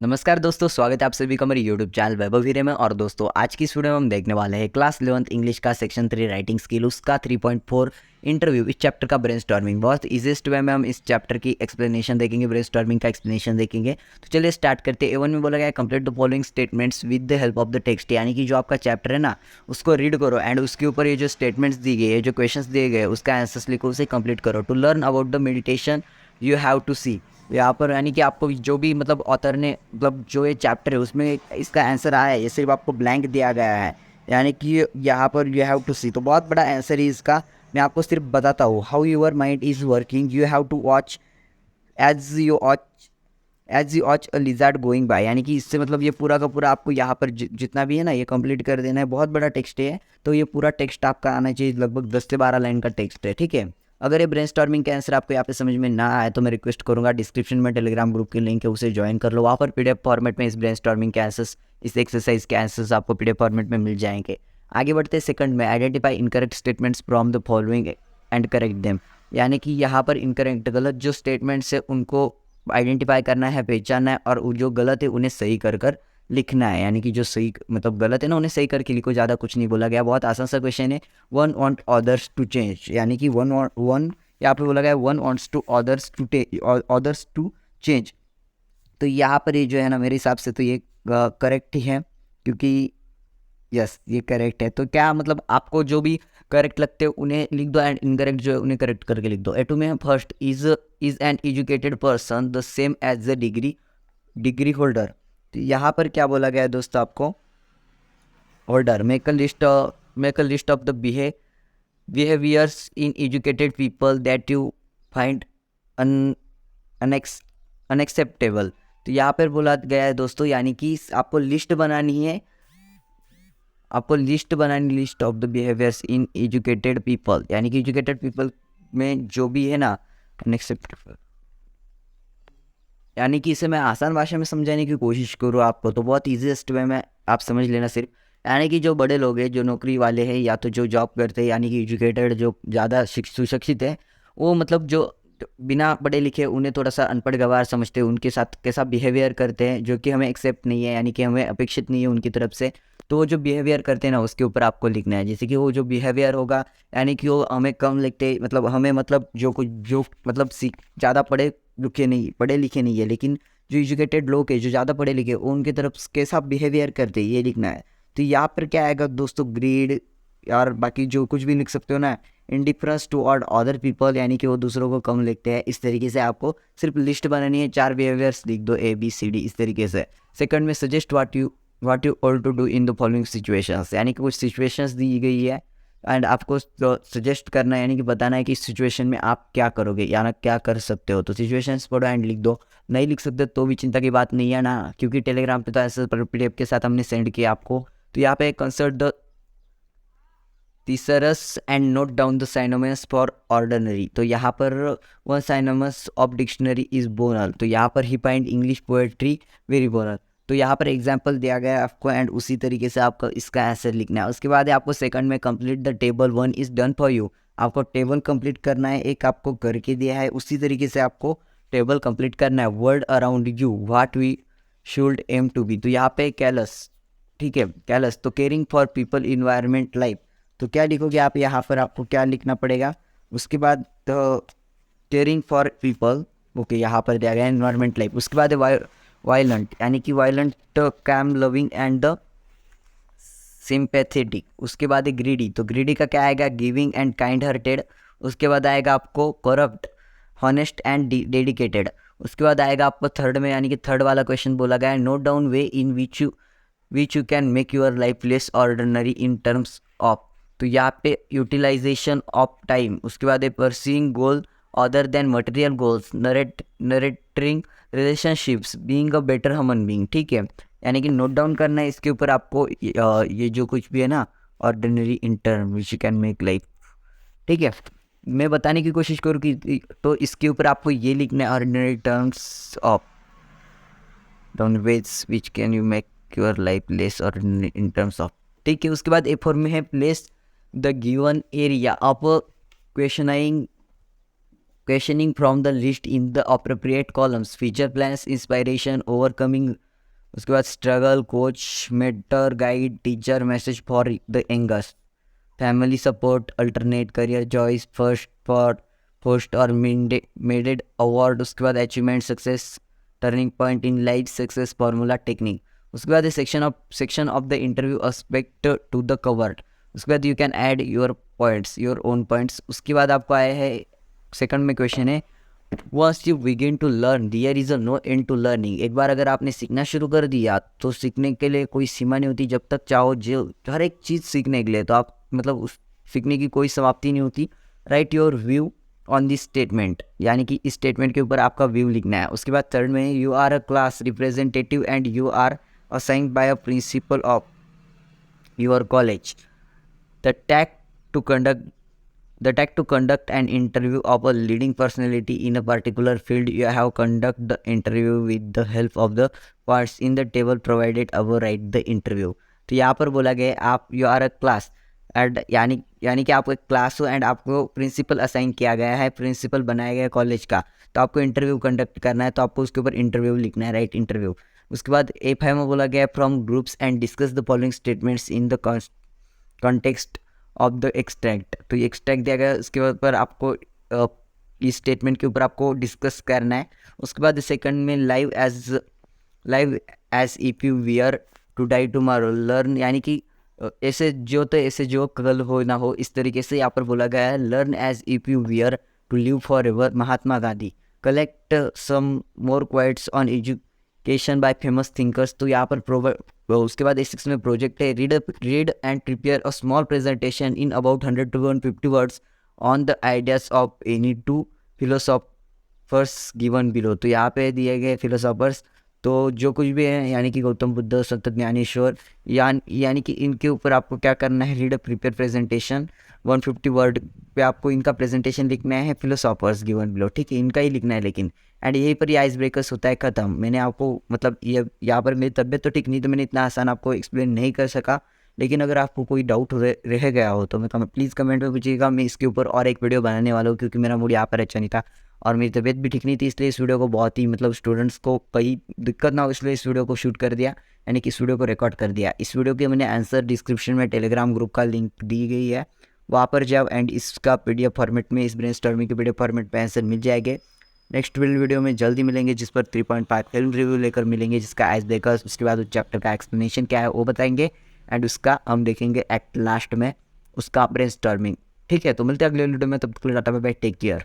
नमस्कार दोस्तों, स्वागत है आप सभी का मेरे यूट्यूब चैनल वैभव हीरे में। और दोस्तों आज की इस वीडियो में हम देखने वाले हैं क्लास 11th इंग्लिश का सेक्शन 3 राइटिंग स्किल उसका 3.4 इंटरव्यू। इस चैप्टर का ब्रेनस्टॉर्मिंग बहुत इजीएस्ट वे में हम इस चैप्टर की एक्सप्लेनेशन देखेंगे, ब्रेनस्टॉर्मिंग का एक्सप्लेनेशन देखेंगे। तो चलिए स्टार्ट करते हैं। A1 में बोला गया है complete the following statements with the help of the text, यानी कि जो आपका चैप्टर है ना उसको रीड करो एंड उसके ऊपर ये जो स्टेटमेंट्स दी गई है, जो क्वेश्चंस दिए गए उसका आंसर्स लिखो, उसे कंप्लीट करो। To learn about the meditation you have to see, यहाँ पर यानी कि आपको जो भी मतलब ऑथर ने मतलब जो ये चैप्टर है उसमें इसका आंसर आया है, ये सिर्फ आपको ब्लैंक दिया गया है, यानी कि यहाँ पर यू हैव टू सी। तो बहुत बड़ा आंसर है इसका। मैं आपको सिर्फ बताता हूँ how your mind is working. You have to watch as you watch a lizard going by, यानी कि इससे मतलब ये पूरा का पूरा आपको यहाँ पर जितना भी है ना ये कंप्लीट कर देना है। बहुत बड़ा टेक्स्ट है, तो ये पूरा टेक्स्ट आपका आना चाहिए। लगभग 10 से 12 लाइन का टेक्स्ट है, ठीक है। अगर ये ब्रेनस्टॉर्मिंग का आंसर आपको यहाँ पे समझ में ना आए तो मैं रिक्वेस्ट करूंगा डिस्क्रिप्शन में टेलीग्राम ग्रुप की लिंक है, उसे ज्वाइन कर लो। वहाँ पर पीडीएफ फॉर्मेट में इस ब्रेनस्टॉर्मिंग के आंसर्स, इस एक्सरसाइज के आंसर्स आपको पीडीएफ फॉर्मेट में मिल जाएंगे। आगे बढ़ते हैं सेकंड में, identify incorrect statements from the following and correct them, यानी कि यहाँ पर इनकरेक्ट गलत जो स्टेटमेंट्स है उनको आइडेंटिफाई करना है, पहचानना है, और जो गलत है उन्हें सही कर कर लिखना है। यानी कि जो सही मतलब गलत है ना उन्हें सही करके लिखो, ज़्यादा कुछ नहीं बोला गया। बहुत आसान सा क्वेश्चन है। One want others to change, यानी कि वन यहाँ पे बोला गया one wants to others to change. तो यहाँ पर ये जो है ना मेरे हिसाब से तो ये करेक्ट ही है, क्योंकि यस ये करेक्ट है। तो क्या मतलब आपको जो भी करेक्ट लगते हैं उन्हें लिख दो एंड इनकरेक्ट जो है उन्हें करेक्ट करके लिख दो। ए टू में first is an educated person the same as the degree holder. तो यहाँ पर क्या बोला गया है दोस्तों आपको, holder. Make a list of the behaviours in educated people that you find unacceptable. तो यहाँ पर बोला गया है दोस्तों, यानी कि आपको लिस्ट बनानी है, list of the behaviours in educated people, यानी कि एजुकेटेड पीपल में जो भी है ना अनएक्सेप्टेबल। यानी कि इसे मैं आसान भाषा में समझाने की कोशिश करूँ आपको तो बहुत ईजीएस्ट वे में आप समझ लेना सिर्फ। यानी कि जो बड़े लोग हैं, जो नौकरी वाले हैं या तो जो जॉब करते हैं, यानी कि एजुकेटेड जो ज़्यादा सुशिक्षित है, वो मतलब जो बिना पढ़े लिखे उन्हें थोड़ा सा अनपढ़ गवार समझते हैं, उनके साथ कैसा बिहेवियर करते हैं जो कि हमें एक्सेप्ट नहीं है, यानी कि हमें अपेक्षित नहीं है उनकी तरफ से। तो वो जो बिहेवियर करते हैं ना उसके ऊपर आपको लिखना है। जैसे कि वो जो बिहेवियर होगा, यानी कि वो हमें कम लिखते, मतलब हमें मतलब जो मतलब ज़्यादा पढ़े लिखे नहीं है, लेकिन जो एजुकेटेड लोग हैं, जो ज़्यादा पढ़े लिखे, उनकी तरफ कैसा बिहेवियर करते हैं ये लिखना है। तो यहाँ पर क्या आएगा दोस्तों, ग्रीड, और बाकी जो कुछ भी लिख सकते हो ना, इंडिफरेंस टू और अदर पीपल, यानी कि वो दूसरों को कम लिखते हैं। इस तरीके से आपको सिर्फ लिस्ट बनानी है, 4 बिहेवियर्स लिख दो ABCD इस तरीके से। सेकंड में suggest what you all to do in the following situations, यानी कि कुछ सिचुएशंस दी गई है एंड आपको सजेस्ट करना है, यानी कि बताना है कि इस सिचुएशन में आप क्या करोगे या ना क्या कर सकते हो। तो सिचुएशंस पढ़ो एंड लिख दो। नहीं लिख सकते तो भी चिंता की बात नहीं है ना, क्योंकि टेलीग्राम पे तो ऐसे PDF के साथ हमने सेंड किया आपको। तो यहाँ पे consult the thesaurus and note down the synonyms for ordinary. तो यहाँ पर one synonyms of dictionary is banal. तो यहाँ पर ही find English poetry very banal. तो यहाँ पर एग्जाम्पल दिया गया है आपको एंड उसी तरीके से आपको इसका आंसर लिखना है। उसके बाद आपको सेकंड में complete the table 1 is done for you. आपको टेबल कंप्लीट करना है, एक आपको करके दिया है, उसी तरीके से आपको टेबल कंप्लीट करना है। Word around you what we should aim to be. तो यहाँ पे कैलस, ठीक है, कैलस। तो caring for people environment life. तो क्या लिखोगे आप यहाँ पर, आपको क्या लिखना पड़ेगा। उसके बाद केयरिंग फॉर पीपल, ओके, यहाँ पर दिया गया एनवायरमेंट लाइफ। उसके बाद वायलेंट, यानी कि violent, calm loving and the sympathetic. उसके बाद है ग्रीडी। तो ग्रीडी का क्या आएगा, गिविंग एंड काइंड हार्टेड। उसके बाद आएगा आपको करप्ट, हॉनेस्ट एंड डेडिकेटेड। उसके बाद आएगा आपको थर्ड में, यानी कि थर्ड वाला क्वेश्चन बोला गया है, note down ways in which you can make your life less ordinary in terms of. तो यहाँ पे यूटिलाइजेशन ऑफ टाइम। उसके बाद है pursuing goal other than material goals, nurturing relationships, being a better human being, ठीक है। यानी कि नोट डाउन करना है इसके ऊपर आपको ये जो कुछ भी है ना, ordinary in term which you can make life, ठीक है। मैं बताने की कोशिश करूँ कि तो इसके ऊपर आपको ये लिखना है, ordinary terms of down ways which can you make your life less ordinary in terms of, ठीक है। उसके बाद A4 में है place the given area of questioning from the list in the appropriate columns, feature plans, inspiration, overcoming उसके बाद struggle, coach, mentor, guide, teacher, message for the youngest, family support, alternate, career choice, first और medaled award. उसके बाद achievement, success, turning point in life, success formula, technique. उसके बाद section of the interview aspect to the covered. उसके बाद you can add your points, your own points. उसके बाद आपको आया है सेकंड में क्वेश्चन है, once you begin to learn there is a no end to learning. एक बार अगर आपने सीखना शुरू कर दिया तो सीखने के लिए कोई सीमा नहीं होती, जब तक चाहो जो हर एक चीज़ सीखने के लिए, तो आप मतलब उस सीखने की कोई समाप्ति नहीं होती। Right your view on this statement, यानी कि इस स्टेटमेंट के ऊपर आपका व्यू लिखना है। उसके बाद थर्ड में, you are a class representative and you are assigned by a principal of your college. The task to conduct an interview of a leading personality in a particular field. You have conduct the interview with the help of the parts in the table provided above. Write the interview. तो यहाँ पर बोला गया आप you are a class and यानी कि आप एक क्लास हो एंड आपको प्रिंसिपल असाइन किया गया है, प्रिंसिपल बनाया गया कॉलेज का, तो आपको इंटरव्यू कंडक्ट करना है, तो आपको उसके ऊपर इंटरव्यू लिखना है, राइट इंटरव्यू। उसके बाद A5 में बोला गया from groups and discuss the following statements in the context of the extract. तो ये एक्सट्रैक्ट दिया गया, उसके बाद पर आपको इस स्टेटमेंट के ऊपर आपको डिस्कस करना है। उसके बाद सेकंड में live as if you were to die tomorrow, learn यानी कि ऐसे जो तो ऐसे जो कल हो ना हो, इस तरीके से यहाँ पर बोला गया है। Learn as if you were to live forever, Mahatma Gandhi. Collect some more quotes on education by famous thinkers. तो यहाँ पर उसके बाद A6 में प्रोजेक्ट है, read and prepare a small presentation in about 100 to 150 words on the ideas of any two philosophers given below. तो यहाँ पे दिए गए फिलोसोफर्स तो जो कुछ भी है, यानी कि गौतम बुद्ध, संत ज्ञानेश्वर, यानी कि इनके ऊपर आपको क्या करना है, read a prepare presentation 150 word पे आपको इनका प्रेजेंटेशन लिखना है, फिलोसोफर्स गिवन बिलो, ठीक है, इनका ही लिखना है। लेकिन एंड यहीं पर ये आइस ब्रेकर्स होता है ख़त्म। मैंने आपको मतलब ये यहाँ पर मेरी तबीयत तो ठीक नहीं, तो मैंने इतना आसान आपको एक्सप्लेन नहीं कर सका। लेकिन अगर आपको कोई डाउट रह गया हो तो प्लीज़ कमेंट में पूछिएगा। मैं इसके ऊपर और एक वीडियो बनाने वाला हूँ, क्योंकि मेरा मूड यहाँ पर अच्छा नहीं था और मेरी तबीयत भी ठीक नहीं थी, इसलिए इस वीडियो को बहुत ही मतलब स्टूडेंट्स को कहीं दिक्कत ना हो, इसलिए इस वीडियो को शूट कर दिया, यानी कि इस वीडियो को रिकॉर्ड कर दिया। इस वीडियो के मैंने आंसर डिस्क्रिप्शन में टेलीग्राम ग्रुप का लिंक दी गई है, वहाँ पर जाओ एंड इसका PDF फॉर्मेट में, इस ब्रेनस्टॉर्मिंग के PDF फॉर्मेट में आंसर मिल जाएंगे। नेक्स्ट वीडियो में जल्दी मिलेंगे, जिस पर 3.5 फिल्म रिव्यू लेकर मिलेंगे, जिसका आइस ब्रेकर्स, उसके बाद उस चैप्टर का एक्सप्लेनेशन क्या है वो बताएंगे एंड उसका हम देखेंगे एक्ट लास्ट में उसका ब्रेनस्टॉर्मिंग। ठीक है, तो मिलते हैं अगले वीडियो में, तब तक के लिए tata bye bye, take care.